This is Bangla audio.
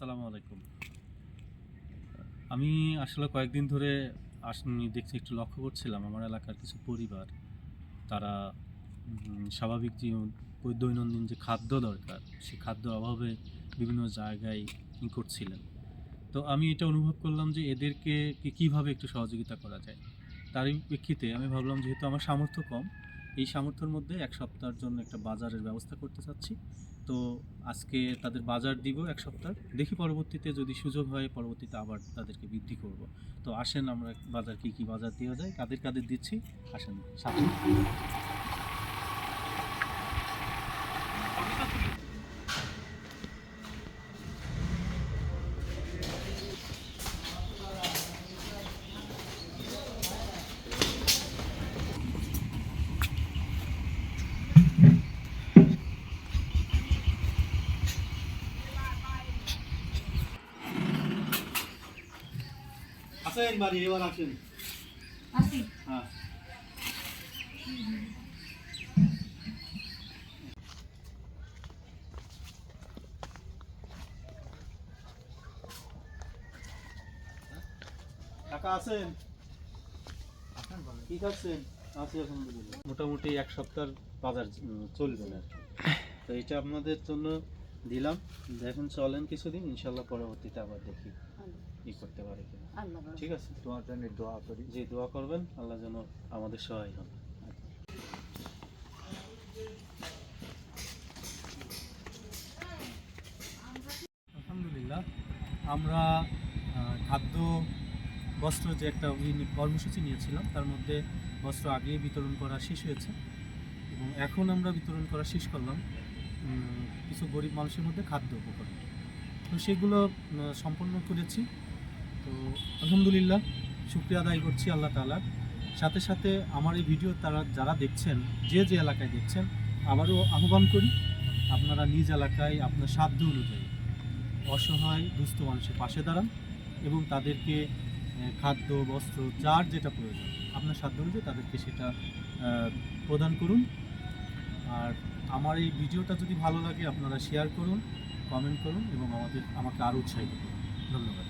আসসালামু আলাইকুম। আমি আসলে কয়েকদিন ধরে দেখছি, একটু লক্ষ্য করছিলাম আমার এলাকার কিছু পরিবার তারা স্বাভাবিক জীবন দৈনন্দিন যে খাদ্য দরকার সেই খাদ্যের অভাবে বিভিন্ন জায়গায় করছিলেন। তো আমি এটা অনুভব করলাম যে এদেরকে কীভাবে একটু সহযোগিতা করা যায়। তারই প্রেক্ষিতে আমি ভাবলাম, যেহেতু আমার সামর্থ্য কম, এই সামর্থ্যের মধ্যে ১ সপ্তাহের জন্য একটা বাজারের ব্যবস্থা করতে চাচ্ছি। তো আজকে তাদের বাজার দিব ১ সপ্তাহ। দেখি পরবর্তীতে যদি সুযোগ হয় পরবর্তীতে আবার তাদেরকে বৃদ্ধি করব। তো আসেন আমরা বাজার কী বাজার দেওয়া যায়, কাদের দিচ্ছি, আসেন সাথে। আসেন বাড়ি, এবার আসেন। হ্যাঁ, কাকা আছেন? কি খাচ্ছেন? আছি আলহামদুলিল্লাহ। মোটামুটি ১ সপ্তাহের বাজার চলবে না আর কি। তো এটা আপনাদের জন্য দিলাম, দেখুন চলেন কিছুদিন, ইনশাল্লাহ পরবর্তীতে আবার দেখি কি করতে পারি কিনা। ঠিক আছে, তোমার জন্য দোয়া করি। যে দোয়া করবেন, আল্লাহ যেন আমাদের সহায় হন। আলহামদুলিল্লাহ, আমরা খাদ্য বস্ত্র যে একটা কর্মসূচি নিয়েছিলাম, তার মধ্যে বস্ত্র আগেই বিতরণ করা শেষ হয়েছে এবং এখন আমরা বিতরণ করা শেষ করলাম কিছু গরিব মানুষের মধ্যে খাদ্য উপকরণ। তো সেগুলো সম্পন্ন করেছি। তো আলহামদুলিল্লাহ, শুকরিয়া আদায় করছি আল্লাহ তাআলার। সাথে সাথে আমার এই ভিডিও তারা যারা দেখছেন, যে এলাকায় দেখছেন, আবারও আহ্বান করি, আপনারা নিজ এলাকায় আপনার সাধ্য অনুযায়ী অসহায় দুস্থ মানুষের পাশে দাঁড়ান এবং তাদেরকে খাদ্য বস্ত্র যার যেটা প্রয়োজন আপনার সাধ্য অনুযায়ী তাদেরকে সেটা প্রদান করুন। আর আমার এই ভিডিওটা যদি ভালো লাগে আপনারা শেয়ার করুন, কমেন্ট করুন এবং আমাকে আরও উৎসাহিত করুন। ধন্যবাদ।